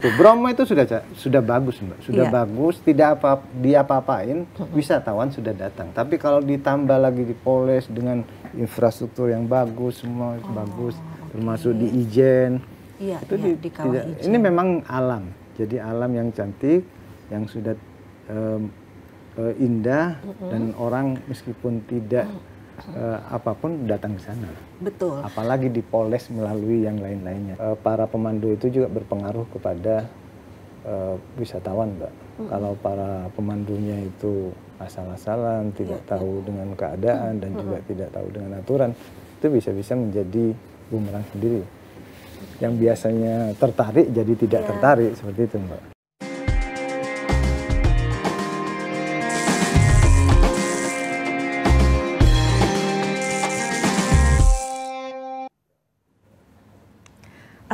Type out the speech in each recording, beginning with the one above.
Bromo itu sudah bagus, Mbak. Sudah bagus, tidak diapa-apain, wisatawan sudah datang. Tapi kalau ditambah lagi dipoles dengan infrastruktur yang bagus, semua bagus, termasuk di Ijen. Itu di kawah Ijen. Ini memang alam. Jadi alam yang cantik, yang sudah indah, dan orang meskipun tidak apapun datang ke sana. Betul. Apalagi dipoles melalui yang lain-lainnya. Para pemandu itu juga berpengaruh kepada wisatawan, Mbak. Kalau para pemandunya itu asal-asalan, tidak tahu dengan keadaan dan juga tidak tahu dengan aturan, itu bisa-bisa menjadi bumerang sendiri. Yang biasanya tertarik jadi tidak tertarik, seperti itu, Mbak.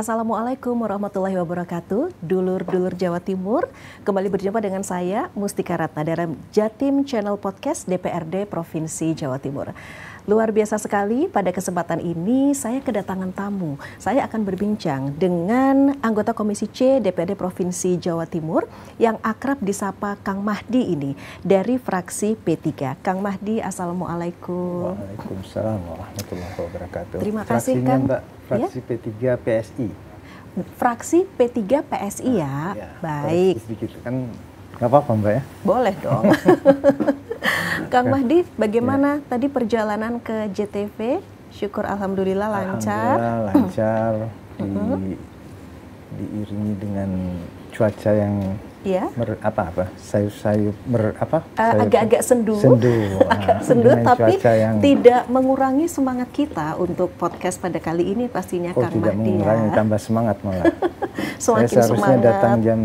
Assalamualaikum warahmatullahi wabarakatuh. Dulur-dulur Jawa Timur, kembali berjumpa dengan saya Mustika Ratna dalam Jatim Channel Podcast DPRD Provinsi Jawa Timur. Luar biasa sekali, pada kesempatan ini saya kedatangan tamu. Saya akan berbincang dengan anggota Komisi C DPRD Provinsi Jawa Timur yang akrab disapa Kang Mahdi ini dari fraksi P3. Kang Mahdi, Assalamualaikum. Waalaikumsalam warahmatullahi wabarakatuh. Terima kasih, Kang. Mbak, fraksi P3 PSI. Fraksi P3 PSI ya? Baik. Sedikit kan nggak apa-apa, Mbak ya? Boleh dong. Kang Mahdi, bagaimana tadi perjalanan ke JTV? Syukur alhamdulillah lancar. Alhamdulillah lancar, diiringi dengan cuaca yang sayup-sayup agak-agak sendu. Agak sendu, tapi tidak mengurangi semangat kita untuk podcast pada kali ini pastinya, Kang Mahdi. Tidak mengurangi, tambah semangat malah. Semakin saya seharusnya semangat. Datang jam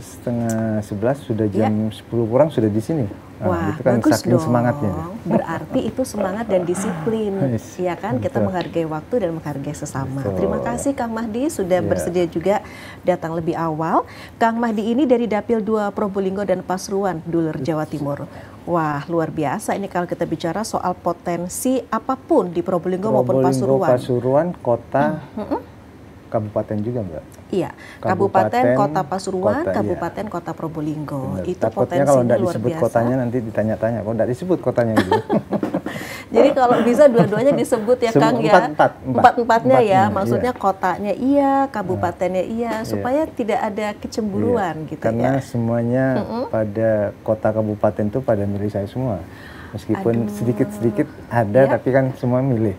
10:30, sudah jam 10 kurang sudah di sini. Wah, itu kan bagus saking dong. Semangatnya. Berarti itu semangat dan disiplin, ya kan? Kita menghargai waktu dan menghargai sesama. Betul. Terima kasih Kang Mahdi sudah bersedia juga datang lebih awal. Kang Mahdi ini dari Dapil 2 Probolinggo dan Pasuruan, Dulur Jawa Timur. Wah, luar biasa ini kalau kita bicara soal potensi apapun di Probolinggo maupun Pasuruan. Pasuruan, kota, kabupaten juga, Mbak. Iya, Kabupaten Kota Pasuruan, Kabupaten Kota Probolinggo. Benar. Itu Takutnya potensinya kalau tidak luar disebut biasa. kotanya nanti ditanya-tanya, kok tidak disebut kotanya itu. Jadi kalau bisa dua-duanya disebut ya, Kang ya. Empat-empatnya ya, maksudnya kotanya iya, kabupatennya iya, supaya tidak ada kecemburuan gitu ya. Karena semuanya pada kota kabupaten itu pada milih saya semua. Meskipun sedikit-sedikit ada, tapi kan semua milih.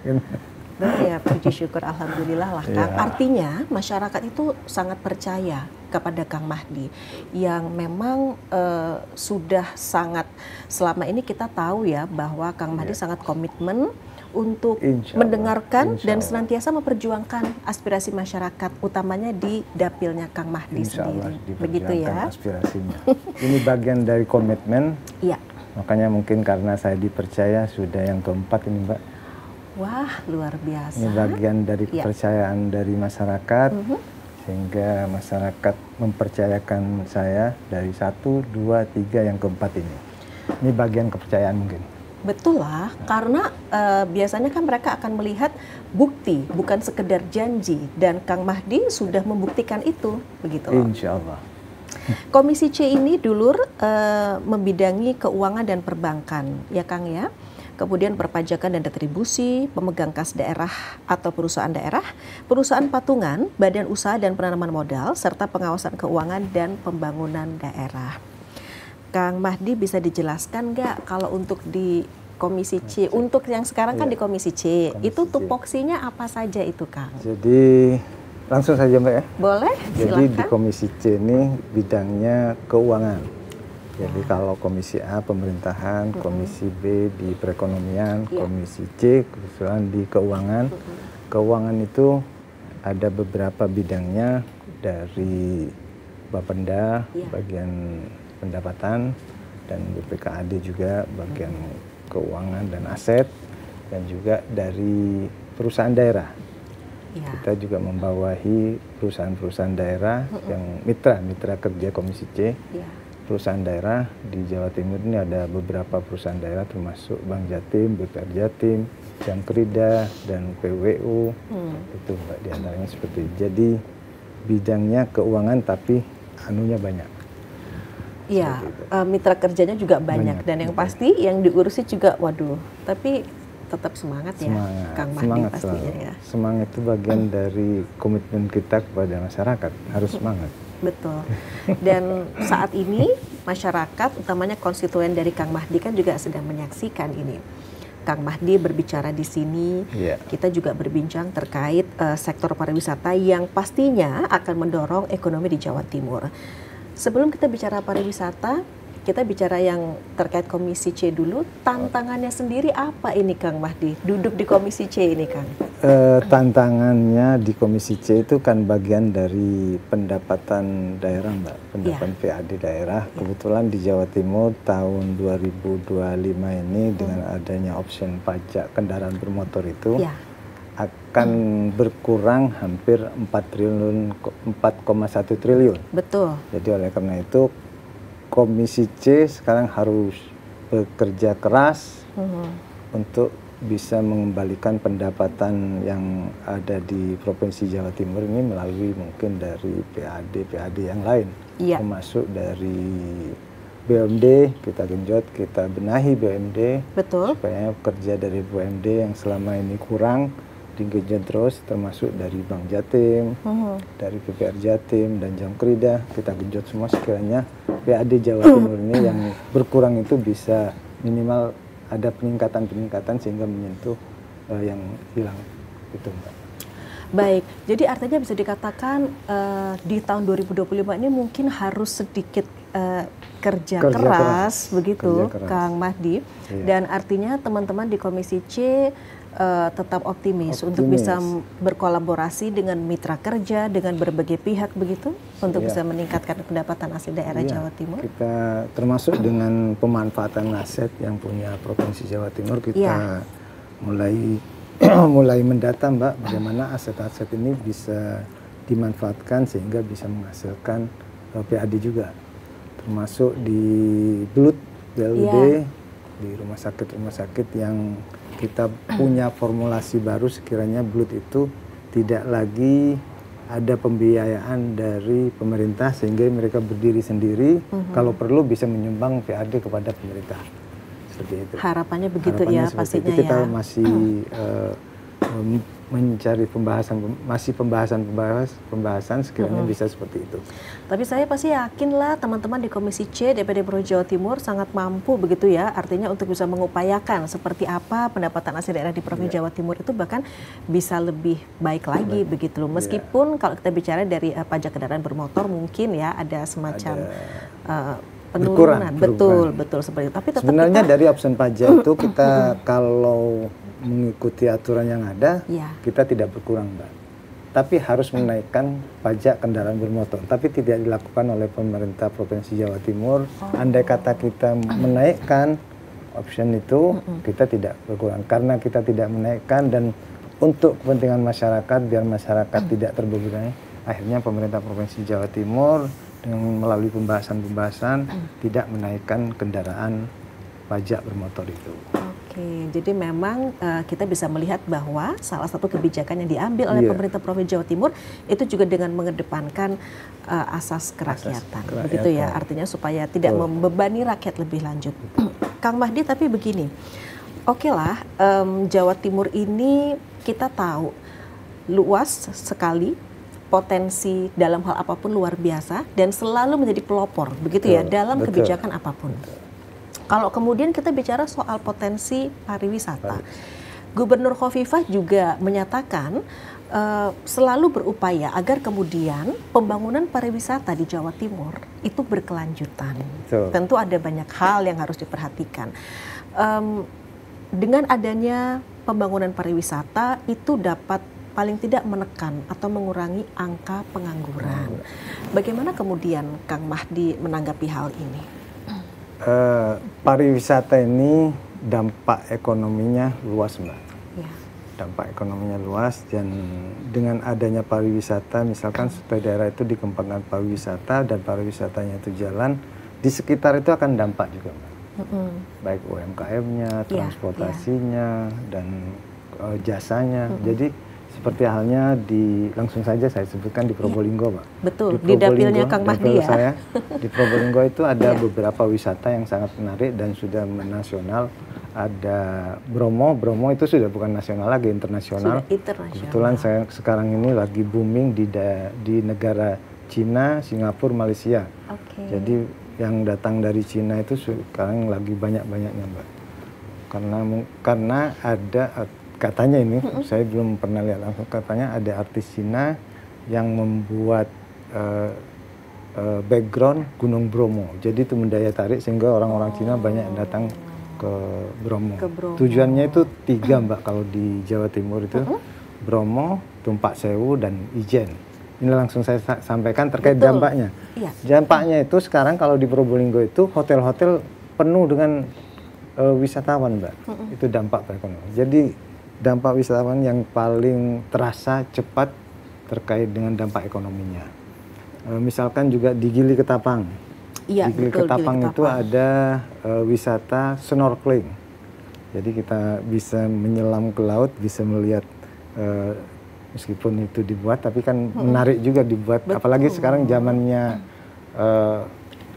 Ya, puji syukur alhamdulillah lah, Kang. Artinya masyarakat itu sangat percaya kepada Kang Mahdi yang memang sudah sangat, selama ini kita tahu ya bahwa Kang Mahdi sangat komitmen untuk mendengarkan dan senantiasa memperjuangkan aspirasi masyarakat, utamanya di dapilnya Kang Mahdi sendiri. Begitu ya. Aspirasinya. Ini bagian dari komitmen. Iya. Makanya mungkin karena saya dipercaya sudah yang keempat ini, Mbak. Wah, luar biasa. Ini bagian dari kepercayaan dari masyarakat, sehingga masyarakat mempercayakan saya dari 1, 2, 3, yang keempat ini. Ini bagian kepercayaan mungkin. Betul lah, karena biasanya kan mereka akan melihat bukti, bukan sekedar janji. Dan Kang Mahdi sudah membuktikan itu, begitu loh. Insya Allah. Komisi C ini, Dulur, membidangi keuangan dan perbankan, ya Kang ya. Kemudian perpajakan dan retribusi, pemegang kas daerah atau perusahaan daerah, perusahaan patungan, badan usaha dan penanaman modal, serta pengawasan keuangan dan pembangunan daerah. Kang Mahdi bisa dijelaskan nggak kalau untuk di Komisi C, untuk yang sekarang kan di Komisi C, itu tupoksinya apa saja itu, Kang? Jadi langsung saja, Mbak ya. Boleh, silakan. Jadi di Komisi C ini bidangnya keuangan. Jadi kalau Komisi A pemerintahan, Komisi B di perekonomian, Komisi C kebetulan di keuangan. Keuangan itu ada beberapa bidangnya, dari Bapenda bagian pendapatan, dan BPKAD juga bagian keuangan dan aset, dan juga dari perusahaan daerah. Kita juga membawahi perusahaan-perusahaan daerah yang mitra kerja Komisi C. Perusahaan daerah di Jawa Timur ini ada beberapa perusahaan daerah termasuk Bank Jatim, BPR Jatim, Jangkrida, dan PWU. Itu, Mbak, diantaranya seperti itu. Jadi bidangnya keuangan tapi anunya banyak. Iya, mitra kerjanya juga banyak dan yang pasti yang diurusi juga, waduh. Tapi tetap semangat ya, Kang Mahdi semangat pastinya selalu. ya. Semangat itu bagian dari komitmen kita kepada masyarakat, harus semangat. Betul. Dan saat ini masyarakat, utamanya konstituen dari Kang Mahdi kan juga sedang menyaksikan ini. Kang Mahdi berbicara di sini, kita juga berbincang terkait sektor pariwisata yang pastinya akan mendorong ekonomi di Jawa Timur. Sebelum kita bicara pariwisata, kita bicara yang terkait Komisi C dulu. Tantangannya sendiri apa ini Kang Mahdi? Duduk di Komisi C ini Kang. Tantangannya di Komisi C itu kan bagian dari pendapatan daerah Mbak, pendapatan PAD daerah. Kebetulan di Jawa Timur tahun 2025 ini dengan adanya option pajak kendaraan bermotor itu akan berkurang hampir 4,1 triliun. Betul. Jadi oleh karena itu Komisi C sekarang harus bekerja keras untuk bisa mengembalikan pendapatan yang ada di Provinsi Jawa Timur ini melalui mungkin dari PAD yang lain, termasuk dari BUMD, kita genjot, kita benahi BUMD, supaya kerja dari BUMD yang selama ini kurang digenjot terus, termasuk dari Bank Jatim, dari PPR Jatim dan Jamkrida, kita genjot semua sekiranya PAD Jawa Timur ini yang berkurang itu bisa minimal ada peningkatan sehingga menyentuh yang hilang itu Mbak. Baik, jadi artinya bisa dikatakan di tahun 2025 ini mungkin harus sedikit kerja keras begitu Kang Mahdi, dan artinya teman-teman di Komisi C tetap optimis untuk bisa berkolaborasi dengan mitra kerja, dengan berbagai pihak begitu, untuk bisa meningkatkan pendapatan asli daerah Jawa Timur. Kita termasuk dengan pemanfaatan aset yang punya Provinsi Jawa Timur, kita mulai mendata Mbak, bagaimana aset-aset ini bisa dimanfaatkan sehingga bisa menghasilkan PAD juga, termasuk di BLUD, di rumah sakit yang kita punya formulasi baru, sekiranya BLUD itu tidak lagi ada pembiayaan dari pemerintah sehingga mereka berdiri sendiri, kalau perlu bisa menyumbang PAD kepada pemerintah. Seperti itu. Harapannya begitu ya pastinya itu. Kita masih mencari pembahasan sekiranya bisa seperti itu. Tapi saya pasti yakin lah teman-teman di Komisi C DPD Pro Jawa Timur sangat mampu begitu ya, artinya untuk bisa mengupayakan seperti apa pendapatan asli daerah di Provinsi Jawa Timur itu bahkan bisa lebih baik lagi begitu loh. Meskipun kalau kita bicara dari pajak kendaraan bermotor mungkin ya ada semacam penurunan, betul seperti itu. Tapi tetap sebenarnya dari option pajak itu kita kalau mengikuti aturan yang ada, kita tidak berkurang Mbak. Tapi harus menaikkan pajak kendaraan bermotor. Tapi tidak dilakukan oleh pemerintah Provinsi Jawa Timur. Andai kata kita menaikkan option itu, kita tidak berkurang. Karena kita tidak menaikkan dan untuk kepentingan masyarakat, biar masyarakat tidak terbebani, akhirnya pemerintah Provinsi Jawa Timur dengan melalui pembahasan tidak menaikkan kendaraan pajak bermotor itu. Oke, jadi memang kita bisa melihat bahwa salah satu kebijakan yang diambil oleh pemerintah Provinsi Jawa Timur itu juga dengan mengedepankan asas kerakyatan, begitu ya, artinya supaya tidak membebani rakyat lebih lanjut. Kang Mahdi, tapi begini, Jawa Timur ini kita tahu luas sekali, potensi dalam hal apapun luar biasa dan selalu menjadi pelopor, begitu ya, dalam kebijakan apapun. Kalau kemudian kita bicara soal potensi pariwisata, Gubernur Khofifah juga menyatakan selalu berupaya agar kemudian pembangunan pariwisata di Jawa Timur itu berkelanjutan. Tentu ada banyak hal yang harus diperhatikan. Dengan adanya pembangunan pariwisata itu dapat paling tidak menekan atau mengurangi angka pengangguran. Bagaimana kemudian Kang Mahdi menanggapi hal ini? Pariwisata ini dampak ekonominya luas Mbak. Dampak ekonominya luas, dan dengan adanya pariwisata, misalkan supaya daerah itu dikembangkan pariwisata dan pariwisatanya itu jalan, di sekitar itu akan dampak juga Mbak. Baik UMKM-nya, transportasinya, dan jasanya. Jadi Seperti halnya langsung saja saya sebutkan di Probolinggo, Pak. Betul, di dapilnya Kang Mahdi ya. Saya, di Probolinggo itu ada beberapa wisata yang sangat menarik dan sudah nasional. Ada Bromo itu sudah bukan nasional lagi, internasional. Sudah internasional. Kebetulan saya sekarang ini lagi booming di negara Cina, Singapura, Malaysia. Jadi yang datang dari Cina itu sekarang lagi banyak-banyaknya, Mbak. Karena ada katanya ini, saya belum pernah lihat langsung, katanya ada artis Cina yang membuat background Gunung Bromo. Jadi itu mendaya tarik sehingga orang-orang Cina banyak yang datang ke Bromo. Tujuannya itu 3, Mbak, kalau di Jawa Timur itu. Bromo, Tumpak Sewu, dan Ijen. Ini langsung saya sampaikan terkait dampaknya. Dampaknya itu sekarang kalau di Probolinggo itu hotel-hotel penuh dengan wisatawan, Mbak. Itu dampak perekonomian. Jadi dampak wisatawan yang paling terasa cepat terkait dengan dampak ekonominya. Misalkan juga di Gili Ketapang. Di Gili Ketapang itu ada wisata snorkeling. Jadi kita bisa menyelam ke laut, bisa melihat meskipun itu dibuat, tapi kan menarik juga dibuat. Apalagi sekarang zamannya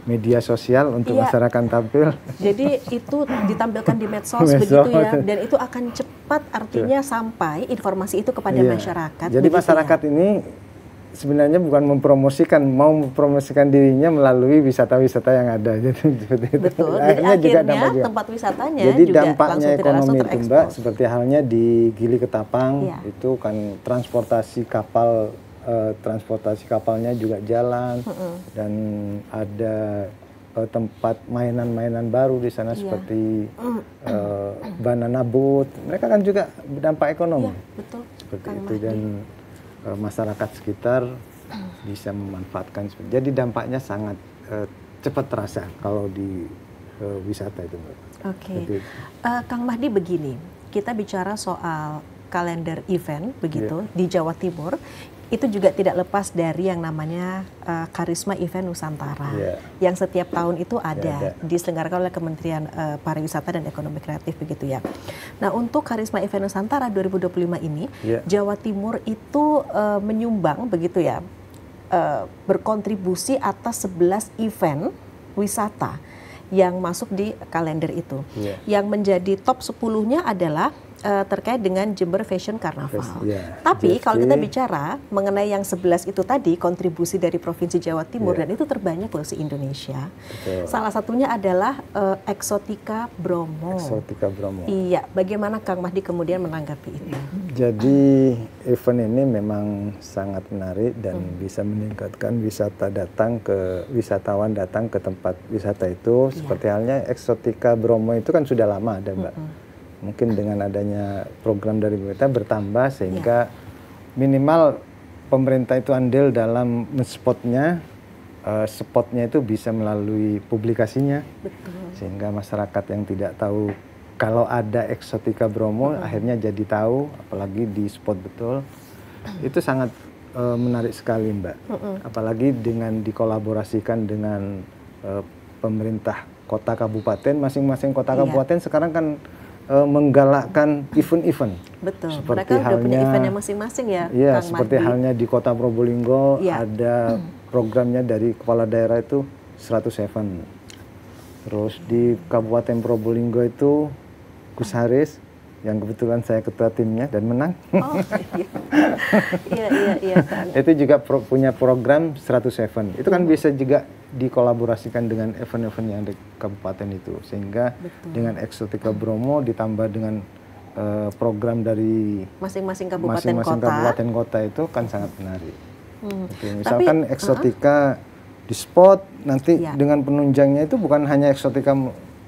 media sosial untuk masyarakat tampil. Jadi itu ditampilkan di medsos begitu ya, dan itu akan cepat artinya sampai informasi itu kepada masyarakat. Jadi masyarakat ini sebenarnya bukan mau mempromosikan dirinya melalui wisata-wisata yang ada. Jadi seperti itu. Betul. Akhirnya juga tempat wisatanya jadi juga dampaknya ekonomi itu, Mbak, seperti halnya di Gili Ketapang itu kan transportasi kapalnya juga jalan, dan ada tempat mainan-mainan baru di sana seperti banana boat. Mereka kan juga berdampak ekonomi. Betul. Seperti itu, dan masyarakat sekitar bisa memanfaatkan. Jadi dampaknya sangat cepat terasa kalau di wisata itu, Mbak. Kang Mahdi, begini, kita bicara soal kalender event begitu di Jawa Timur. Itu juga tidak lepas dari yang namanya Karisma Event Nusantara yang setiap tahun itu ada diselenggarakan oleh Kementerian Pariwisata dan Ekonomi Kreatif begitu ya. Nah, untuk Karisma Event Nusantara 2025 ini Jawa Timur itu menyumbang begitu ya, berkontribusi atas 11 event wisata yang masuk di kalender itu. Yang menjadi top 10-nya adalah terkait dengan Jember Fashion Carnaval. Tapi kalau kita bicara mengenai yang 11 itu tadi, kontribusi dari Provinsi Jawa Timur, dan itu terbanyak loh se-Indonesia. Salah satunya adalah Exotica Bromo. Iya, bagaimana Kang Mahdi kemudian menanggapi itu? Jadi event ini memang sangat menarik dan bisa meningkatkan wisatawan datang ke tempat wisata itu. Seperti halnya Exotica Bromo itu kan sudah lama ada, Mbak. Mungkin dengan adanya program dari pemerintah bertambah sehingga minimal pemerintah itu andil dalam spotnya itu bisa melalui publikasinya. Sehingga masyarakat yang tidak tahu kalau ada Exotica Bromo akhirnya jadi tahu, apalagi di spot betul. Itu sangat menarik sekali, Mbak. Apalagi dengan dikolaborasikan dengan pemerintah kota kabupaten, masing-masing kota kabupaten sekarang kan menggalakkan event-event. Betul. Seperti mereka udah punya eventnya masing-masing ya. Iya, seperti halnya di Kota Probolinggo ada programnya dari kepala daerah itu 100 event. Terus di Kabupaten Probolinggo itu Gus Haris yang kebetulan saya ketua timnya dan menang. Iya. Itu juga punya program 100 event. Itu kan bisa juga dikolaborasikan dengan event-event yang di kabupaten itu, sehingga dengan Exotica Bromo ditambah dengan program dari masing-masing kabupaten kota itu kan sangat menarik. Misalkan Exotica di spot nanti dengan penunjangnya itu bukan hanya Exotica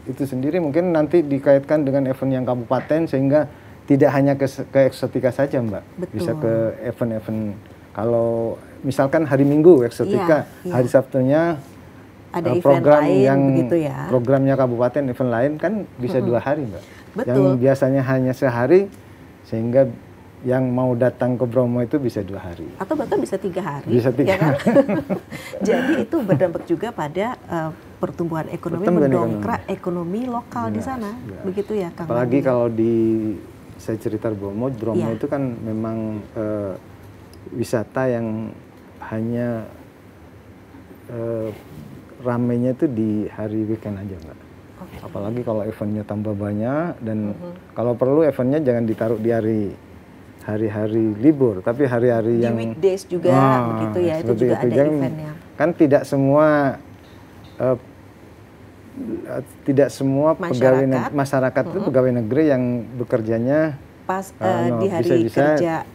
itu sendiri, mungkin nanti dikaitkan dengan event yang kabupaten sehingga tidak hanya ke Exotica saja, Mbak. Bisa ke event-event. Kalau misalkan hari Minggu Exotica, hari Sabtunya ada program event lain yang begitu ya. Programnya kabupaten, event lain kan bisa 2 hari, Mbak. Yang biasanya hanya sehari, sehingga yang mau datang ke Bromo itu bisa 2 hari. Atau bahkan bisa 3 hari. Bisa 3 ya kan? Jadi itu berdampak juga pada pertumbuhan ekonomi, mendongkrak ekonomi lokal di sana. Begitu ya, Kang. Apalagi kalau di saya cerita Bromo itu kan memang wisata yang hanya ramenya itu di hari weekend aja Mbak. Apalagi kalau eventnya tambah banyak dan kalau perlu eventnya jangan ditaruh di hari-hari libur, tapi hari-hari yang di weekdays juga begitu ya, itu juga ada eventnya. Kan tidak semua pegawai masyarakat itu pegawai negeri yang bekerjanya pas di hari kerja.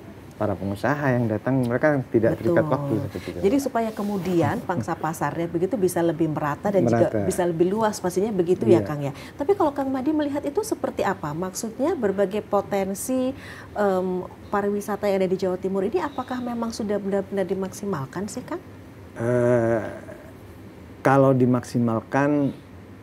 Para pengusaha yang datang mereka tidak terikat waktu seperti itu. Jadi supaya kemudian pangsa pasarnya begitu bisa lebih merata dan juga bisa lebih luas pastinya begitu ya Kang ya. Tapi kalau Kang Madi melihat itu seperti apa? Maksudnya berbagai potensi pariwisata yang ada di Jawa Timur ini apakah memang sudah benar-benar dimaksimalkan sih Kang? Kalau dimaksimalkan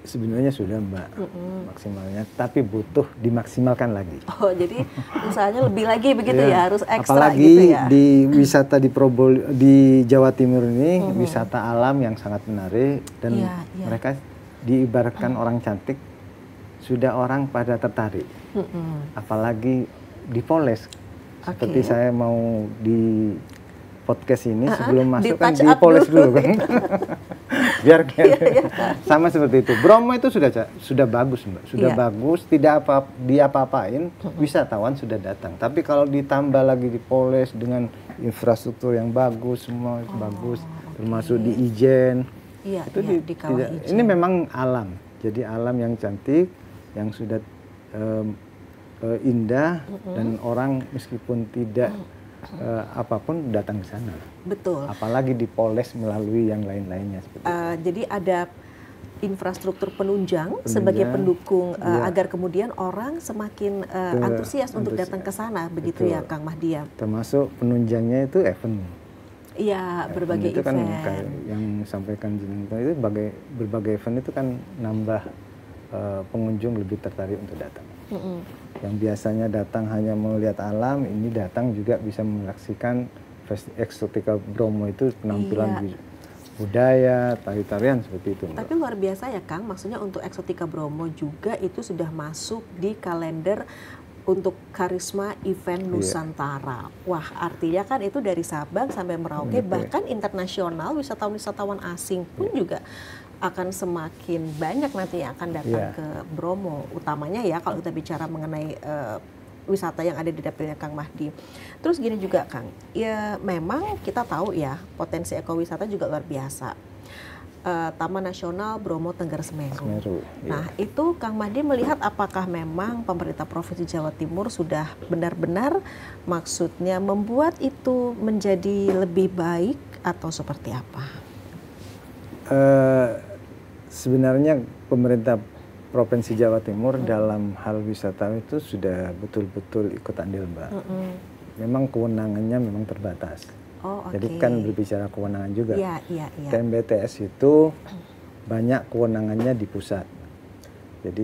sebenarnya sudah Mbak maksimalnya, tapi butuh dimaksimalkan lagi. Oh jadi usahanya lebih lagi begitu ya, harus ekstra apalagi gitu ya. di wisata di Jawa Timur ini wisata alam yang sangat menarik dan mereka diibaratkan orang cantik, sudah orang pada tertarik. Apalagi di Polres, seperti saya mau di podcast ini sebelum masuk kan di Polres dulu kan. Biar sama seperti itu. Bromo itu sudah bagus Mbak, sudah bagus, tidak diapa-apain, wisatawan sudah datang. Tapi kalau ditambah lagi di Polres dengan infrastruktur yang bagus, semua bagus, termasuk di Ijen, itu di kawah Ijen. Ini memang alam, jadi alam yang cantik, yang sudah indah dan orang meskipun tidak apapun datang ke sana. Betul. Apalagi di Polres melalui yang lain-lainnya. Jadi ada infrastruktur penunjang sebagai pendukung agar kemudian orang semakin antusias untuk datang ke sana, begitu ya Kang Mahdia. Termasuk penunjangnya itu event. Iya, berbagai event. Itu kan yang sampaikan Jenengan itu berbagai event itu kan nambah pengunjung lebih tertarik untuk datang. Yang biasanya datang hanya melihat alam, ini datang juga bisa menyaksikan Eksotika Bromo itu penampilan budaya, tari-tarian seperti itu. Tapi luar biasa ya Kang, maksudnya untuk Eksotika Bromo juga itu sudah masuk di kalender untuk Karisma Event Nusantara. Wah, artinya kan itu dari Sabang sampai Merauke, bahkan internasional, wisatawan-wisatawan asing pun juga akan semakin banyak nanti yang akan datang ke Bromo. Utamanya ya kalau kita bicara mengenai wisata yang ada di dapilnya Kang Mahdi. Terus gini juga Kang, ya memang kita tahu ya potensi ekowisata juga luar biasa. Taman Nasional Bromo Tengger Semeru. Nah itu Kang Mahdi melihat apakah memang pemerintah Provinsi Jawa Timur sudah benar-benar maksudnya membuat itu menjadi lebih baik atau seperti apa? Sebenarnya pemerintah Provinsi Jawa Timur dalam hal wisata itu sudah betul-betul ikut andil Mbak. Memang kewenangannya memang terbatas. Jadi kan berbicara kewenangan juga. KMBTS itu banyak kewenangannya di pusat. Jadi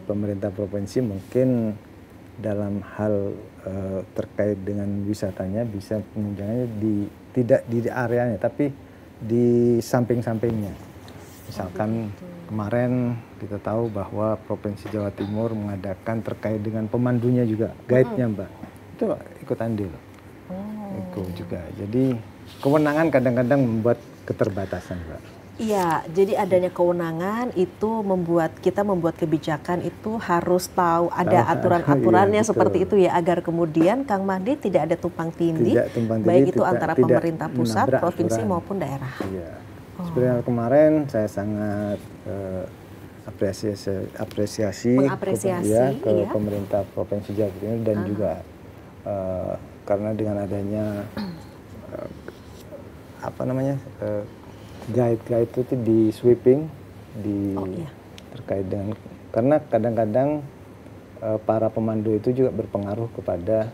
pemerintah provinsi mungkin dalam hal terkait dengan wisatanya bisa penunjangannya tidak di areanya tapi di samping-sampingnya. Misalkan kemarin kita tahu bahwa Provinsi Jawa Timur mengadakan terkait dengan pemandunya juga, guide-nya Mbak, itu ikut andil. Ikut juga. Jadi kewenangan kadang-kadang membuat keterbatasan Mbak. Iya, jadi adanya kewenangan itu membuat kita membuat kebijakan itu harus tahu ada aturan-aturannya seperti itu ya, agar kemudian Kang Mahdi tidak ada tumpang tindih, baik itu antara pemerintah pusat, provinsi maupun daerah. Iya. Sebenarnya kemarin saya sangat apresiasi ke pemerintah Provinsi Jawa Timur dan juga karena dengan adanya guide itu di sweeping terkait dengan karena kadang-kadang para pemandu itu juga berpengaruh kepada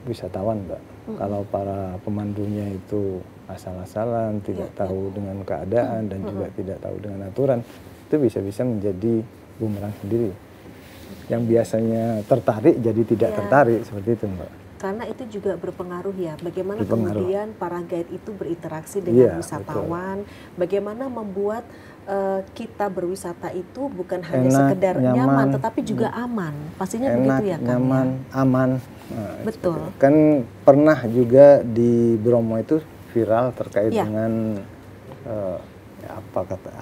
wisatawan Mbak. Kalau para pemandunya itu asal-asalan, tidak tahu dengan keadaan dan juga tidak tahu dengan aturan, itu bisa-bisa menjadi bumerang sendiri. Yang biasanya tertarik jadi tidak tertarik seperti itu Mbak. Karena itu juga berpengaruh ya, bagaimana kemudian para guide itu berinteraksi dengan wisatawan, bagaimana membuat kita berwisata itu bukan hanya sekedar nyaman, tetapi juga aman. Pastinya begitu ya, Kang? Nyaman, aman. Nah, betul. Kan pernah juga di Bromo itu viral terkait dengan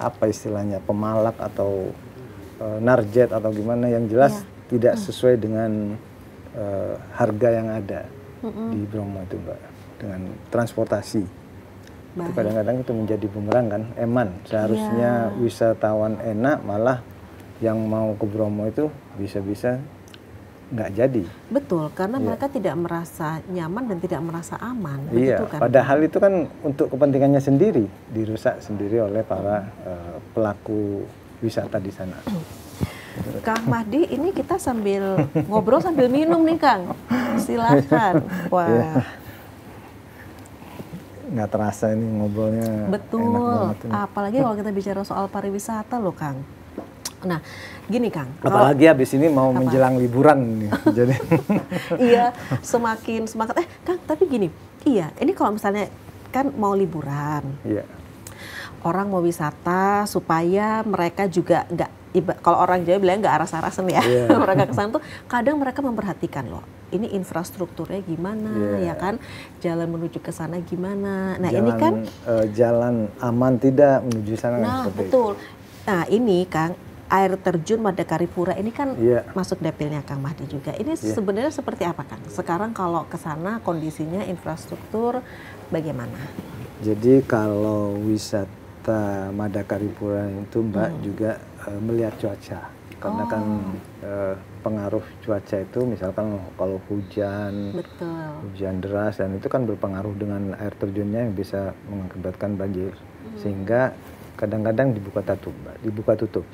apa istilahnya, pemalak atau narjet atau gimana, yang jelas tidak sesuai dengan harga yang ada di Bromo itu, Mbak, dengan transportasi. Itu kadang-kadang itu menjadi bumerang kan, eman. Seharusnya wisatawan enak, malah yang mau ke Bromo itu bisa-bisa nggak jadi. Betul, karena mereka tidak merasa nyaman dan tidak merasa aman. Iya, kan? Padahal itu kan untuk kepentingannya sendiri, dirusak sendiri oleh para pelaku wisata di sana. Kang Mahdi, ini kita sambil ngobrol sambil minum nih, Kang. Silakan. Wah. Nggak terasa ini ngobrolnya. Betul. Enak banget ini. Apalagi kalau kita bicara soal pariwisata loh, Kang. Nah, gini, Kang. Apalagi habis ini mau menjelang liburan nih. Jadi iya, semakin semangat. Kang, tapi gini. Iya, ini kalau misalnya kan mau liburan. Iya. Orang mau wisata supaya mereka juga kalau orang Jawa bilang nggak aras-arasan ya. Mereka kesana tuh kadang mereka memperhatikan loh. Ini infrastrukturnya gimana, ya kan? Jalan menuju ke sana gimana? Nah, ini kan jalan aman tidak menuju sana. Nah, betul. Nah, ini Kang, air terjun Madakaripura ini kan masuk dapilnya Kang Mahdi juga. Ini sebenarnya seperti apa, Kang? Sekarang kalau ke sana kondisinya infrastruktur bagaimana? Jadi kalau wisata Madakaripura itu, Mbak, juga melihat cuaca. Karena kan pengaruh cuaca itu, misalkan kalau hujan, hujan deras, dan itu kan berpengaruh dengan air terjunnya yang bisa mengakibatkan banjir. Sehingga kadang-kadang dibuka tutup.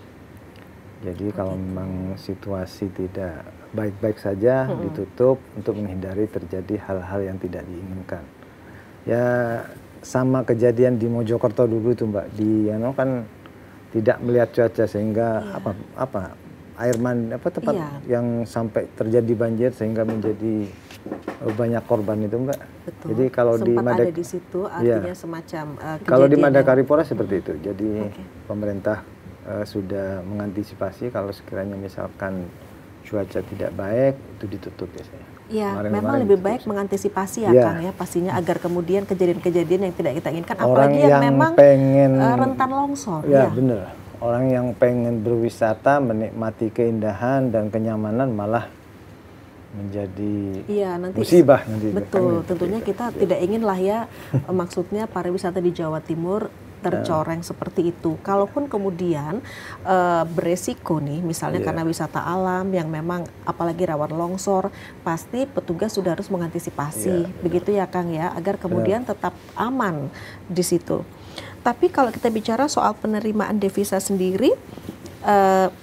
Jadi kalau memang situasi tidak baik-baik saja, ditutup untuk menghindari terjadi hal-hal yang tidak diinginkan. Ya sama kejadian di Mojokerto dulu itu, Mbak, di kan tidak melihat cuaca sehingga tempat yang sampai terjadi banjir sehingga menjadi banyak korban itu, Mbak. Betul. Jadi kalau sempat ada di situ artinya semacam kejadian. Kalau di Madakaripura seperti itu. Jadi pemerintah sudah mengantisipasi kalau sekiranya misalkan cuaca tidak baik itu ditutup biasanya. Ya, memang lebih baik mengantisipasi ya, Kang ya, pastinya agar kemudian kejadian-kejadian yang tidak kita inginkan, apalagi yang memang pengen rentan longsor. Ya, benar. Orang yang pengen berwisata, menikmati keindahan dan kenyamanan malah menjadi musibah nanti. Betul, tentunya kita tidak ingin lah ya, maksudnya pariwisata di Jawa Timur tercoreng seperti itu. Kalaupun kemudian beresiko nih, misalnya karena wisata alam yang memang apalagi rawan longsor, pasti petugas sudah harus mengantisipasi, begitu ya, Kang ya, agar kemudian tetap aman di situ. Tapi kalau kita bicara soal penerimaan devisa sendiri,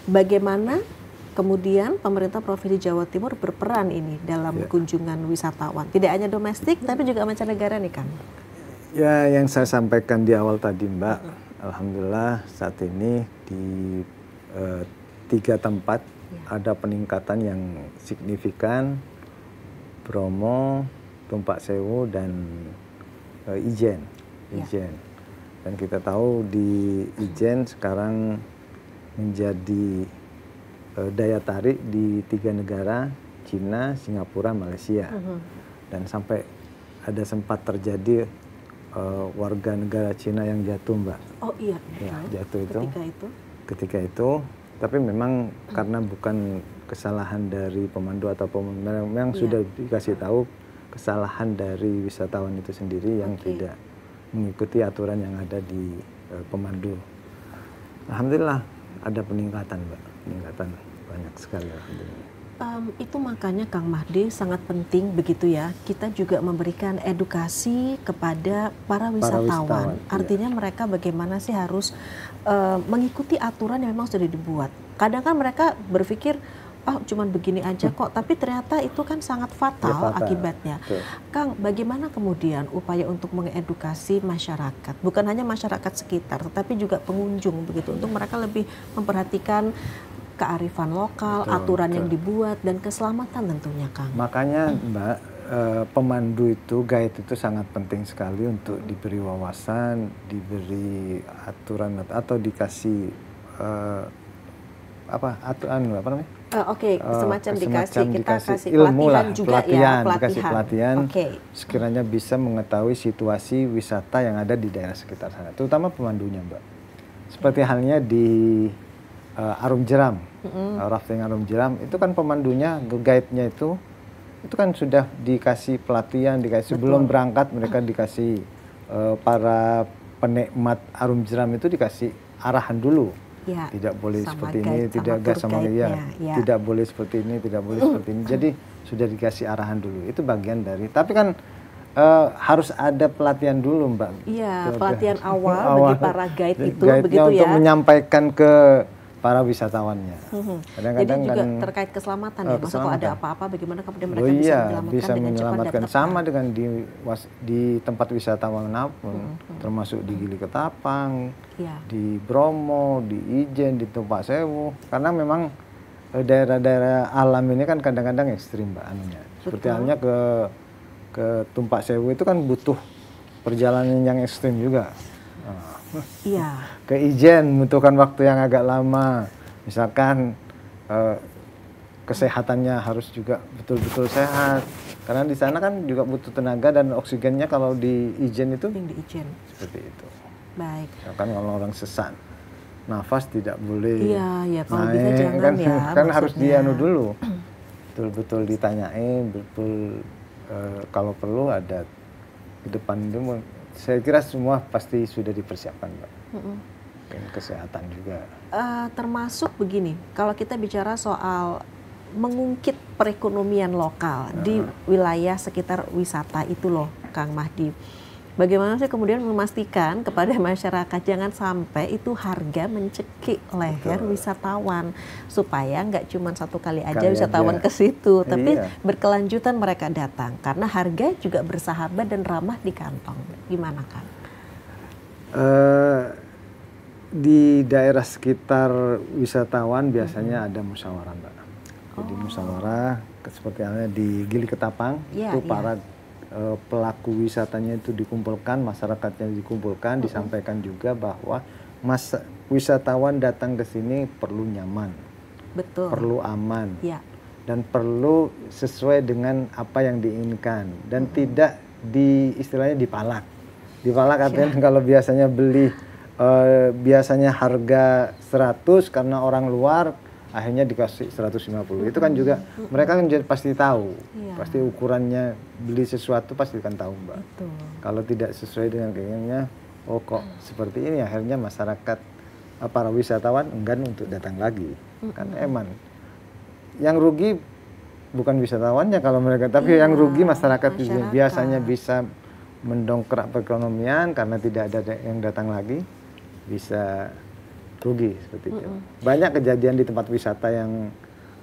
bagaimana kemudian pemerintah Provinsi Jawa Timur berperan ini dalam kunjungan wisatawan, tidak hanya domestik tapi juga mancanegara nih, Kang? Ya, yang saya sampaikan di awal tadi, Mbak, alhamdulillah saat ini di 3 tempat ada peningkatan yang signifikan: Bromo, Tumpak Sewu, dan Ijen. Dan kita tahu di Ijen sekarang menjadi daya tarik di 3 negara, Cina, Singapura, Malaysia. Dan sampai ada sempat terjadi warga negara Cina yang jatuh, Mbak. Oh iya, jatuh ketika itu. Tapi memang karena bukan kesalahan dari pemandu atau memang sudah dikasih tahu kesalahan dari wisatawan itu sendiri yang tidak mengikuti aturan yang ada di pemandu. Alhamdulillah ada peningkatan, Mbak. Peningkatan banyak sekali, alhamdulillah. Itu makanya Kang Mahdi sangat penting begitu ya, kita juga memberikan edukasi kepada para wisatawan. Artinya mereka bagaimana sih harus mengikuti aturan yang memang sudah dibuat. Kadang kan mereka berpikir, cuman begini aja kok, tapi ternyata itu kan sangat fatal akibatnya. Betul. Kang, bagaimana kemudian upaya untuk mengedukasi masyarakat, bukan hanya masyarakat sekitar, tetapi juga pengunjung begitu, untuk mereka lebih memperhatikan kearifan lokal, aturan yang dibuat, dan keselamatan tentunya, Kang. Makanya, Mbak, pemandu itu, guide itu sangat penting sekali untuk diberi wawasan, diberi aturan atau dikasih semacam dikasih ilmu pelatihan lah, juga dikasih pelatihan, Okay. sekiranya bisa mengetahui situasi wisata yang ada di daerah sekitar sana, terutama pemandunya, Mbak. Seperti halnya di Arum Jeram, rafting Arum Jeram, itu kan pemandunya, guide-nya itu kan sudah dikasih pelatihan, sebelum berangkat mereka dikasih para penikmat Arum Jeram itu dikasih arahan dulu. Ya, tidak boleh seperti ini, tidak boleh seperti ini, tidak boleh seperti ini. Jadi sudah dikasih arahan dulu. Itu bagian dari. Tapi kan harus ada pelatihan dulu, Mbak. Iya, pelatihan awal bagi para guide itu, begitu untuk ya. Menyampaikan ke para wisatawannya. Kadang-kadang jadi juga terkait keslametan ya. Masa kalau ada apa-apa, bagaimana kemudian mereka bisa menyelamatkan sama dengan di tempat wisatawan manapun, termasuk di Gili Ketapang, di Bromo, di Ijen, di Tumpak Sewu. Karena memang daerah-daerah alam ini kan kadang-kadang ekstrim, Mbak, anunya. Seperti halnya ke Tumpak Sewu itu kan butuh perjalanan yang ekstrim juga. Iya. Ke Ijen membutuhkan waktu yang agak lama. Misalkan kesehatannya harus juga betul-betul sehat. Karena di sana kan juga butuh tenaga dan oksigennya kalau di Ijen itu seperti itu. Baik. Misalkan kalau orang sesak nafas tidak boleh kalau naik, bisa jangan kan harus dianu dulu. Betul-betul ditanyain, betul kalau perlu ada di depan itu. Saya kira semua pasti sudah dipersiapkan, Mbak. Dan kesehatan juga. Termasuk begini, kalau kita bicara soal mengungkit perekonomian lokal di wilayah sekitar wisata itu loh, Kang Mahdi. Bagaimana sih kemudian memastikan kepada masyarakat jangan sampai itu harga mencekik leher wisatawan, supaya nggak cuma satu kali aja wisatawan ke situ, tapi berkelanjutan mereka datang karena harga juga bersahabat dan ramah di kantong. Gimana, Kang? Di daerah sekitar wisatawan biasanya ada musyawarah, Mbak. Jadi musyawarah seperti halnya di Gili Ketapang itu para pelaku wisatanya itu dikumpulkan, masyarakatnya dikumpulkan, disampaikan juga bahwa wisatawan datang ke sini perlu nyaman, perlu aman, dan perlu sesuai dengan apa yang diinginkan, dan tidak istilahnya dipalak. Dipalak artinya kalau biasanya beli biasanya harga 100 karena orang luar akhirnya dikasih 150. Itu kan juga mereka kan pasti tahu. Pasti ukurannya beli sesuatu pasti kan tahu, Mbak. Kalau tidak sesuai dengan keinginannya, oh kok seperti ini, akhirnya masyarakat para wisatawan enggan untuk datang lagi. Kan eman. Yang rugi bukan wisatawannya kalau mereka, tapi yang rugi masyarakat. Biasanya bisa mendongkrak perekonomian karena tidak ada yang datang lagi, bisa rugi seperti itu. Banyak kejadian di tempat wisata yang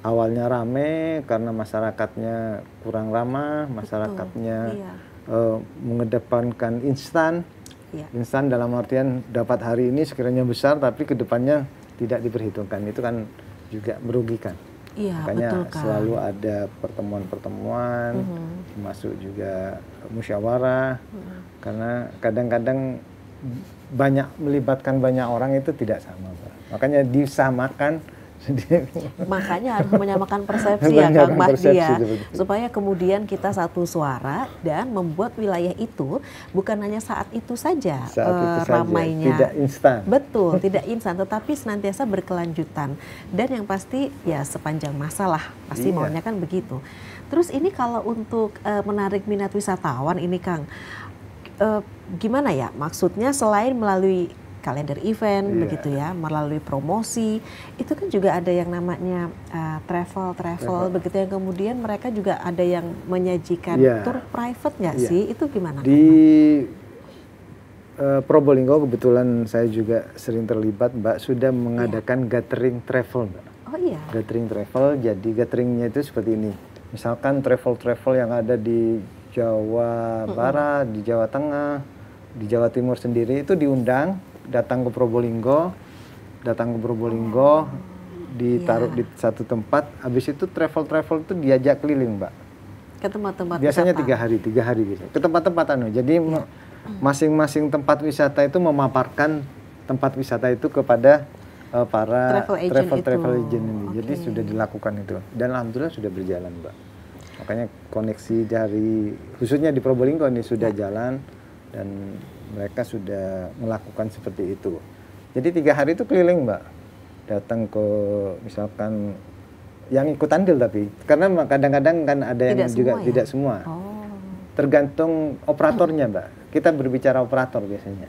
awalnya rame karena masyarakatnya kurang ramah, masyarakatnya mengedepankan instan. Instan dalam artian dapat hari ini sekiranya besar tapi kedepannya tidak diperhitungkan, itu kan juga merugikan. Makanya selalu ada pertemuan-pertemuan, termasuk juga musyawarah, karena kadang-kadang melibatkan banyak orang itu tidak sama, Pak. Makanya disamakan. Makanya harus menyamakan persepsi ya, Kang Mahdi ya, supaya kemudian kita satu suara dan membuat wilayah itu bukan hanya saat itu saja ramainya. Tidak instan. Betul, tidak instan, tetapi senantiasa berkelanjutan. Dan yang pasti ya sepanjang masa lah, pasti maunya kan begitu. Terus ini kalau untuk menarik minat wisatawan ini, Kang, gimana ya? Maksudnya selain melalui kalender event begitu ya, melalui promosi, itu kan juga ada yang namanya travel begitu, yang kemudian mereka juga ada yang menyajikan tour private nggak sih? Itu gimana? Di Probolinggo kebetulan saya juga sering terlibat, Mbak, sudah mengadakan gathering travel, Mbak. Oh iya. Gathering travel, jadi gatheringnya itu seperti ini. Misalkan travel yang ada di Jawa Barat, di Jawa Tengah, di Jawa Timur sendiri itu diundang datang ke Probolinggo, ditaruh di satu tempat. Habis itu travel itu diajak keliling, Mbak. Ke tempat-tempat biasanya wisata. 3 hari gitu. Ke tempat-tempat jadi masing-masing tempat wisata itu memaparkan tempat wisata itu kepada para travel agent ini. Jadi sudah dilakukan itu dan alhamdulillah sudah berjalan, Mbak. Makanya koneksi dari khususnya di Probolinggo ini sudah jalan dan mereka sudah melakukan seperti itu. Jadi 3 hari itu keliling, Mbak, datang ke misalkan yang ikut andil, tapi karena kadang-kadang kan ada yang tidak juga semua, tidak semua. Tergantung operatornya, Mbak. Kita berbicara operator biasanya.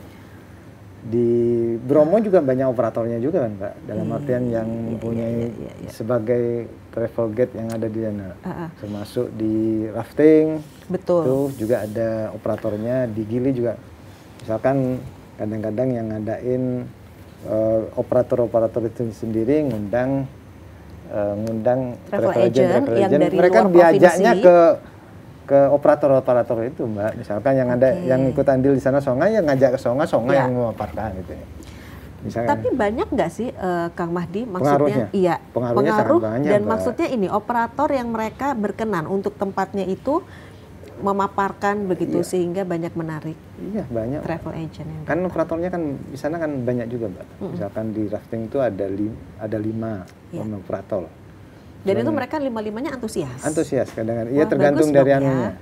Di Bromo juga banyak operatornya juga kan, Mbak. Dalam artian yang mempunyai sebagai travel guide yang ada di sana. Termasuk di rafting. Betul. Itu juga ada operatornya. Di Gili juga. Misalkan kadang-kadang yang ngadain operator-operator itu sendiri ngundang travel agent yang dari mereka luar diajaknya provinsi ke operator-operator itu, Mbak. Misalkan yang ada yang ikut andil di sana Songa, ya ngajak ke Songa yang memaparkan gitu. Misalkan, tapi banyak nggak sih Kang Mahdi pengaruhnya? maksudnya Pengaruhnya pengaruh sangat banyak, dan Mbak. maksudnya ini operator yang mereka berkenan untuk tempatnya itu memaparkan begitu sehingga banyak menarik. Iya, banyak. Travel agent yang kan operatornya kan di sana kan banyak juga, Mbak. Misalkan di rafting itu ada 5 operator. Dan itu mereka 5-5-nya antusias. Antusias kadang-kadang. Iya, tergantung dari anunya.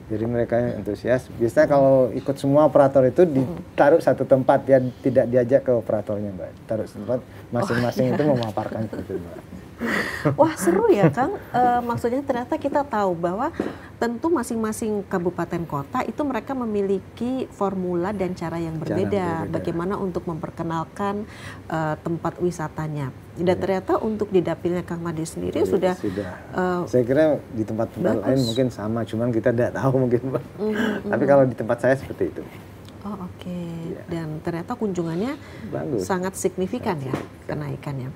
Jadi mereka antusias. Biasanya kalau ikut semua operator itu ditaruh satu tempat, ya tidak diajak ke operatornya, Mbak. Taruh tempat masing-masing itu memaparkan gitu, Mbak. Wah, seru ya, Kang. Maksudnya ternyata kita tahu bahwa tentu masing-masing kabupaten kota itu mereka memiliki formula dan cara yang berbeda. Bagaimana untuk memperkenalkan tempat wisatanya. Dan ternyata untuk di dapilnya Kang Mahdi sendiri sudah. Saya kira di tempat-tempat lain mungkin sama, cuman kita tidak tahu mungkin, Mbak. Tapi kalau di tempat saya seperti itu. Oh, oke. Dan ternyata kunjungannya sangat signifikan ya kenaikannya.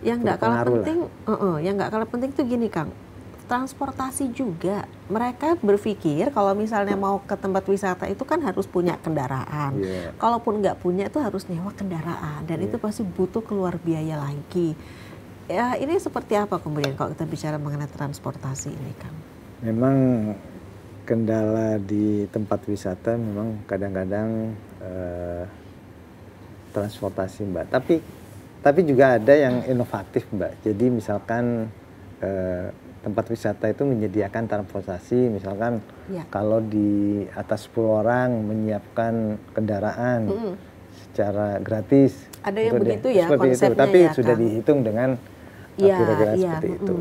Yang nggak kalah penting, yang nggak kalah penting tuh gini, Kang. Transportasi juga. Mereka berpikir kalau misalnya mau ke tempat wisata itu kan harus punya kendaraan. Kalaupun nggak punya itu harus nyewa kendaraan dan itu pasti butuh keluar biaya lagi. Ya, ini seperti apa kemudian kalau kita bicara mengenai transportasi ini, Kang? Memang kendala di tempat wisata memang kadang-kadang transportasi, Mbak. Tapi juga ada yang inovatif, Mbak. Jadi misalkan tempat wisata itu menyediakan transportasi, misalkan kalau di atas 10 orang menyiapkan kendaraan secara gratis. Ada yang begitu ya seperti konsepnya itu. Tapi ya, sudah Kang? dihitung dengan kira-kira seperti itu.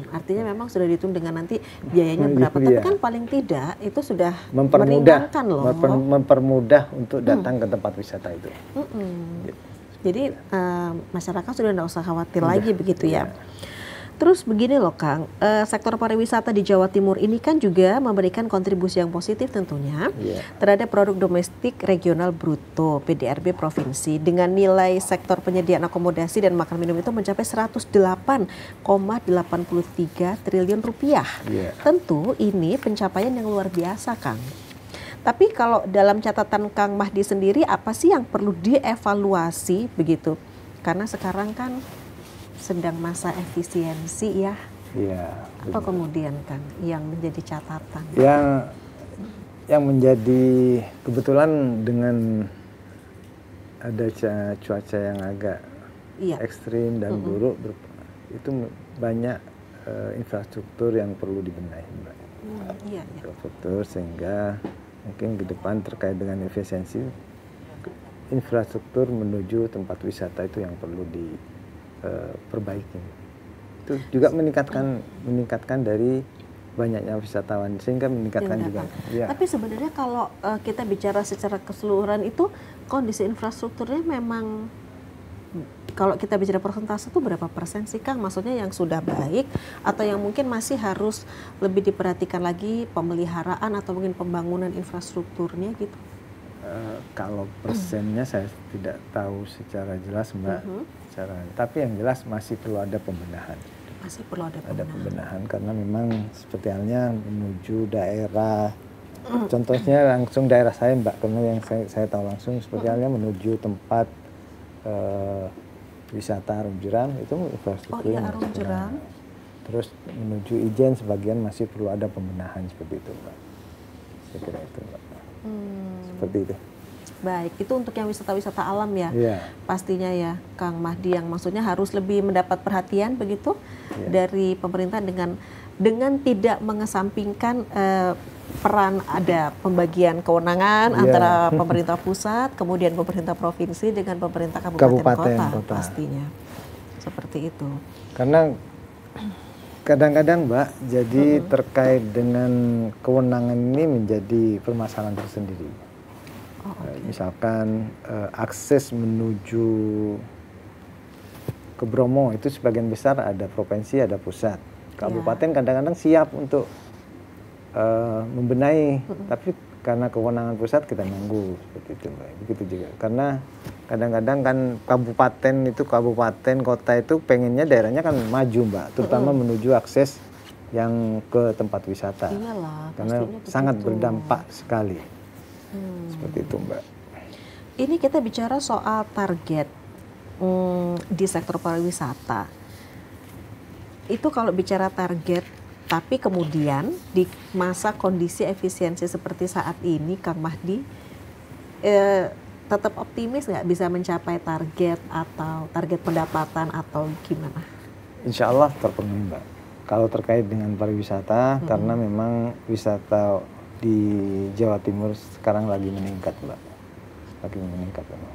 Artinya memang sudah dihitung dengan nanti biayanya berapa. Tapi kan paling tidak itu sudah mempermudah meringankan loh. Mempermudah untuk datang ke tempat wisata itu. Jadi masyarakat sudah tidak usah khawatir lagi begitu ya. Terus begini loh, Kang, sektor pariwisata di Jawa Timur ini kan juga memberikan kontribusi yang positif tentunya terhadap produk domestik regional bruto PDRB provinsi dengan nilai sektor penyediaan akomodasi dan makan minum itu mencapai 108,83 triliun rupiah. Tentu ini pencapaian yang luar biasa, Kang. Tapi kalau dalam catatan Kang Mahdi sendiri apa sih yang perlu dievaluasi begitu? Karena sekarang kan sedang masa efisiensi ya. Apa kemudian, Kang, yang menjadi catatan? Yang menjadi kebetulan dengan ada cuaca yang agak ekstrim dan buruk, itu banyak infrastruktur yang perlu dibenahi, Mbak. Infrastruktur sehingga mungkin ke depan terkait dengan efisiensi infrastruktur menuju tempat wisata itu yang perlu diperbaiki. Itu juga meningkatkan dari banyaknya wisatawan sehingga meningkatkan juga. Tapi sebenarnya kalau kita bicara secara keseluruhan itu kondisi infrastrukturnya memang kalau kita bicara persentase itu berapa persen sih, Kang? Maksudnya yang sudah baik atau yang mungkin masih harus lebih diperhatikan lagi pemeliharaan atau mungkin pembangunan infrastrukturnya gitu? Kalau persennya saya tidak tahu secara jelas, Mbak. Tapi yang jelas masih perlu ada pembenahan. Masih perlu ada pembenahan karena memang seperti halnya menuju daerah. Contohnya langsung daerah saya, Mbak, karena yang saya tahu langsung seperti halnya menuju tempat wisata Arum Jeram itu infrastrukturnya. Arum Jeram. Terus menuju Ijen sebagian masih perlu ada pembenahan seperti itu, Mbak. Saya kira itu, Mbak. Seperti itu. Baik, itu untuk yang wisata-wisata alam ya, Iya. pastinya ya, Kang Mahdi, yang maksudnya harus lebih mendapat perhatian begitu dari pemerintah dengan tidak mengesampingkan peran ada pembagian kewenangan antara pemerintah pusat, kemudian pemerintah provinsi dengan pemerintah kabupaten kota, pastinya seperti itu. Karena kadang-kadang, Mbak, jadi terkait dengan kewenangan ini menjadi permasalahan tersendiri. Misalkan akses menuju ke Bromo itu sebagian besar ada provinsi, ada pusat. Kabupaten kadang-kadang siap untuk membenahi, tapi karena kewenangan pusat kita nunggu seperti itu, Mbak. Begitu juga. Karena kadang-kadang kan kabupaten kota itu pengennya daerahnya kan maju, Mbak, terutama menuju akses yang ke tempat wisata. Iyalah, karena sangat berdampak sekali. Seperti itu, Mbak. Ini kita bicara soal target di sektor pariwisata. Itu kalau bicara target, tapi kemudian di masa kondisi efisiensi seperti saat ini, Kang Mahdi, tetap optimis nggak bisa mencapai target atau target pendapatan atau gimana? Insya Allah terpenuhi, Mbak. Kalau terkait dengan pariwisata, karena memang wisata di Jawa Timur sekarang lagi meningkat, Mbak. Lagi meningkat, Mbak.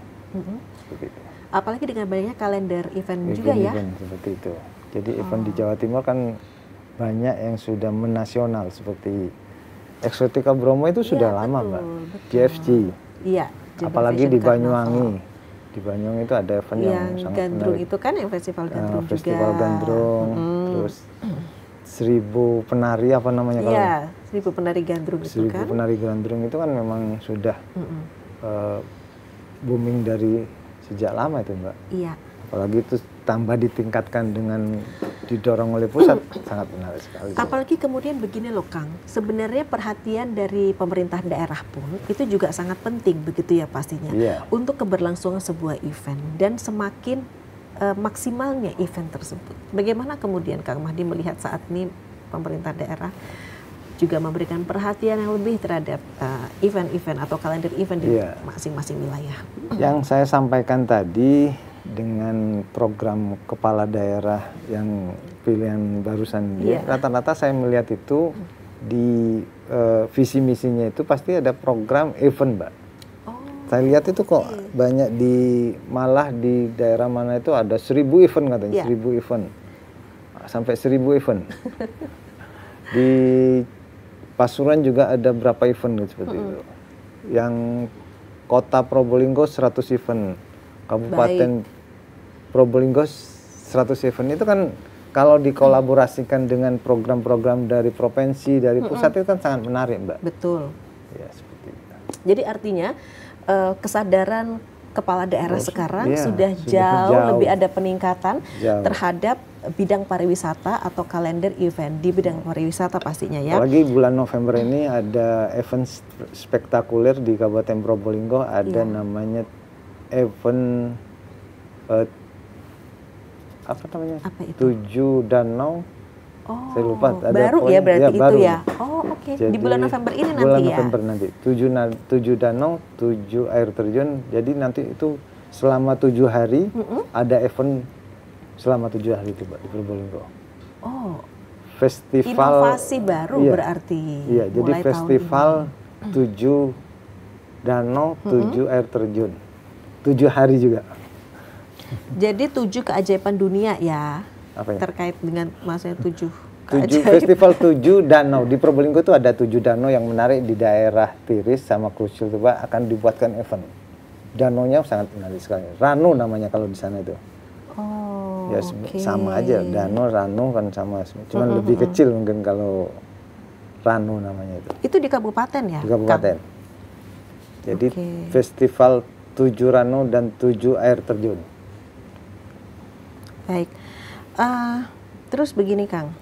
Seperti itu. Apalagi dengan banyaknya kalender event juga ya. Event seperti itu. Jadi event di Jawa Timur kan banyak yang sudah menasional, seperti Exotica Bromo itu sudah lama, Mbak. GFG. Iya. Apalagi di Banyuwangi. Di Banyuwangi itu ada event yang sangat Gandrung menarik. Itu kan yang festival Gandrung juga. Festival Gandrung, terus 1000 penari apa namanya kalau? Iya, 1000 penari Gandrung itu kan. 1000 penari Gandrung itu kan memang sudah booming dari sejak lama itu, Mbak. Iya. Apalagi itu tambah ditingkatkan dengan didorong oleh pusat, sangat menarik sekali. Apalagi kemudian begini loh, Kang, sebenarnya perhatian dari pemerintah daerah pun itu juga sangat penting begitu ya pastinya, untuk keberlangsungan sebuah event dan semakin maksimalnya event tersebut. Bagaimana kemudian Kang Mahdi melihat saat ini pemerintah daerah juga memberikan perhatian yang lebih terhadap event-event atau kalender event di masing-masing wilayah? Yang saya sampaikan tadi dengan program kepala daerah yang pilihan barusan, rata-rata saya melihat itu di visi misinya itu pasti ada program event, Mbak. Saya lihat itu kok banyak malah di daerah mana itu ada 1000 event katanya, 1000 event. Sampai 1000 event. Di Pasuruan juga ada berapa event gitu, seperti itu. Yang kota Probolinggo 100 event. Kabupaten Probolinggo 100 event. Itu kan kalau dikolaborasikan dengan program-program dari provinsi, dari pusat itu kan sangat menarik, Mbak. Betul. Ya, seperti itu. Jadi artinya kesadaran kepala daerah sekarang sudah jauh lebih ada peningkatan terhadap bidang pariwisata atau kalender event di bidang pariwisata pastinya ya. Apalagi bulan November ini ada event spektakuler di Kabupaten Probolinggo, ada namanya event apa namanya? Apa itu? 7 Danau. Saya lupa. Ada baru ya berarti itu baru. Ya. Oh oke. Di bulan November ini nanti bulan ya? Bulan November nanti. 7 danau, 7 air terjun. Jadi nanti itu selama 7 hari ada event selama 7 hari itu, Mbak, di Probolinggo. Oh. Festival. Inovasi baru berarti. Iya, jadi festival 7 danau, 7 air terjun. 7 hari juga. Jadi 7 keajaiban dunia ya. Apa ya? Terkait dengan maksudnya 7 festival 7 danau di Probolinggo itu ada 7 danau yang menarik di daerah Tiris sama Krucil itu, Pak, akan dibuatkan event. Danaunya sangat menarik sekali. Ranu namanya kalau di sana itu. Oh. Ya sama aja, danau Ranu kan sama, cuman lebih kecil mungkin kalau Ranu namanya itu. Itu di kabupaten ya? Di kabupaten. Jadi festival 7 Ranu dan 7 air terjun. Baik. Terus begini, Kang,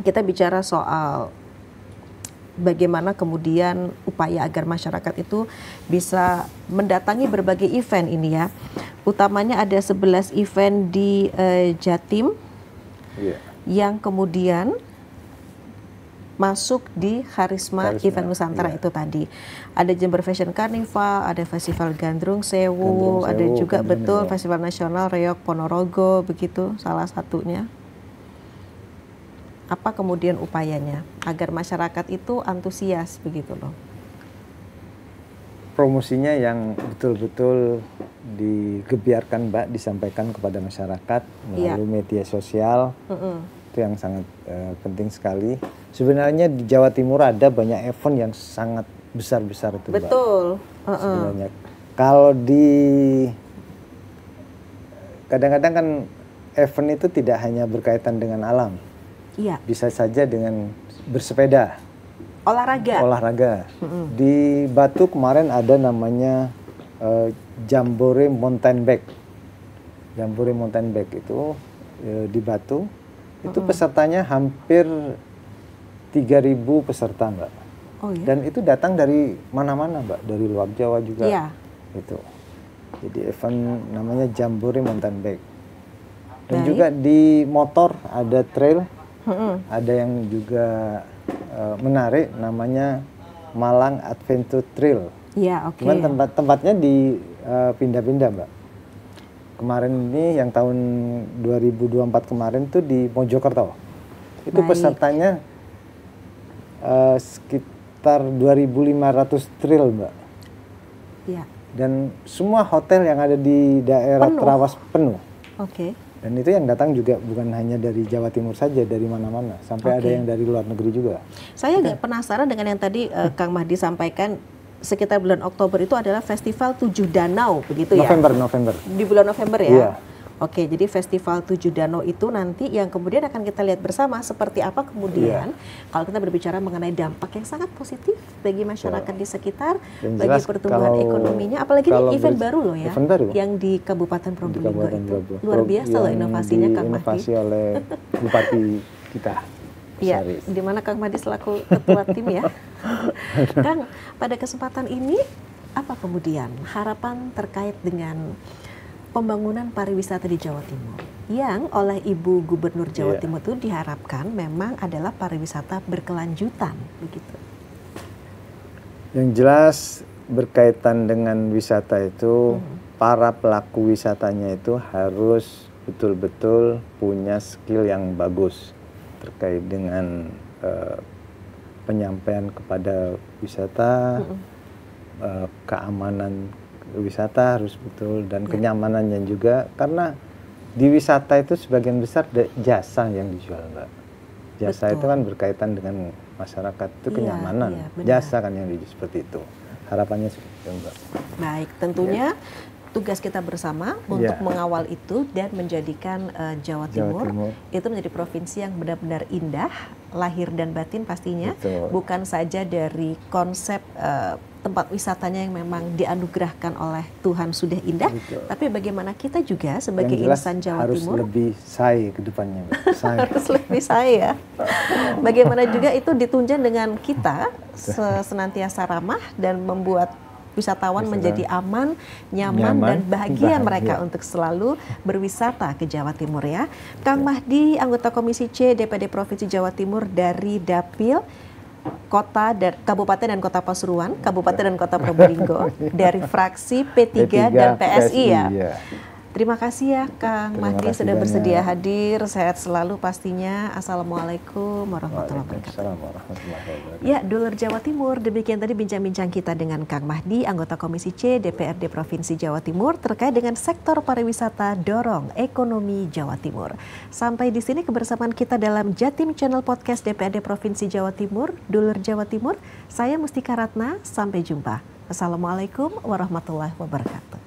kita bicara soal bagaimana kemudian upaya agar masyarakat itu bisa mendatangi berbagai event ini ya. Utamanya ada 11 event di Jatim, yang kemudian masuk di Karisma Event Nusantara itu tadi. Ada Jember Fashion Carnival, ada Festival Gandrung Sewu, ada juga betul Festival Nasional Reok Ponorogo, begitu salah satunya. Apa kemudian upayanya agar masyarakat itu antusias begitu loh? Promosinya yang betul-betul digebiarkan Mbak, disampaikan kepada masyarakat melalui media sosial. Itu yang sangat penting sekali. Sebenarnya di Jawa Timur ada banyak event yang sangat besar-besar itu, Mbak. Betul. Sebenarnya kalau kadang-kadang kan event itu tidak hanya berkaitan dengan alam. Iya. Bisa saja dengan bersepeda. Olahraga. Di Batu kemarin ada namanya Jambore Mountain Bike. Jambore Mountain Bike itu di Batu. Itu pesertanya hampir 3.000 peserta, Mbak. Oh, iya? Dan itu datang dari mana-mana, Mbak. Dari luar Jawa juga. Iya. Itu. Jadi event namanya Jambore Mountain Bike. Dan juga di motor ada trail. Ada yang juga menarik namanya Malang Adventure Trail. Iya, oke. Cuman tempatnya di pindah-pindah, Mbak. Kemarin ini yang tahun 2024 kemarin tuh di Mojokerto. Itu pesertanya sekitar 2.500 trail, Mbak. Iya. Dan semua hotel yang ada di daerah Trawas penuh. Oke. Dan itu yang datang juga bukan hanya dari Jawa Timur saja, dari mana-mana. Sampai ada yang dari luar negeri juga. Saya agak penasaran dengan yang tadi Kang Mahdi sampaikan, sekitar bulan Oktober itu adalah Festival 7 Danau, begitu ya? November. Di bulan November ya? Iya. Oke, jadi Festival 7 Danau itu nanti yang kemudian akan kita lihat bersama seperti apa kemudian kalau kita berbicara mengenai dampak yang sangat positif bagi masyarakat di sekitar, bagi pertumbuhan ekonominya, apalagi ini event baru loh ya, yang di Kabupaten Probolinggo itu. Luar biasa loh inovasinya Kang Mahdi. Inovasi oleh Bupati kita. Iya, di mana Kang Mahdi selaku ketua tim ya. Kang, pada kesempatan ini apa kemudian harapan terkait dengan pembangunan pariwisata di Jawa Timur yang oleh Ibu Gubernur Jawa Timur itu diharapkan memang adalah pariwisata berkelanjutan begitu. Yang jelas berkaitan dengan wisata itu para pelaku wisatanya itu harus betul-betul punya skill yang bagus terkait dengan penyampaian kepada wisata, keamanan wisata harus betul dan kenyamanannya juga, karena di wisata itu sebagian besar jasa yang dijual, Mbak. Jasa itu kan berkaitan dengan masyarakat, itu kenyamanan, jasa kan yang seperti itu. Harapannya seperti itu, Mbak. Baik, tentunya tugas kita bersama untuk mengawal itu dan menjadikan Jawa Timur itu menjadi provinsi yang benar-benar indah, lahir dan batin pastinya. Bukan saja dari konsep tempat wisatanya yang memang dianugerahkan oleh Tuhan sudah indah, tapi bagaimana kita juga sebagai insan Jawa Timur harus lebih say ke depannya. Harus lebih say ya. Bagaimana juga itu ditunjang dengan kita senantiasa ramah dan membuat wisatawan menjadi aman, nyaman dan bahagia mereka untuk selalu berwisata ke Jawa Timur ya. Kang Mahdi, anggota Komisi C DPD Provinsi Jawa Timur dari Dapil Kota dan Kabupaten dan Kota Pasuruan, Kabupaten dan Kota Probolinggo dari fraksi P3 dan PSI ya. Terima kasih ya Kang Mahdi sudah bersedia hadir. Sehat selalu pastinya. Assalamualaikum warahmatullahi wabarakatuh. Ya, Dulur Jawa Timur, demikian tadi bincang-bincang kita dengan Kang Mahdi, anggota Komisi C DPRD Provinsi Jawa Timur terkait dengan sektor pariwisata dorong ekonomi Jawa Timur. Sampai di sini kebersamaan kita dalam Jatim Channel Podcast DPRD Provinsi Jawa Timur, Dulur Jawa Timur. Saya Mustika Ratna, sampai jumpa. Assalamualaikum warahmatullahi wabarakatuh.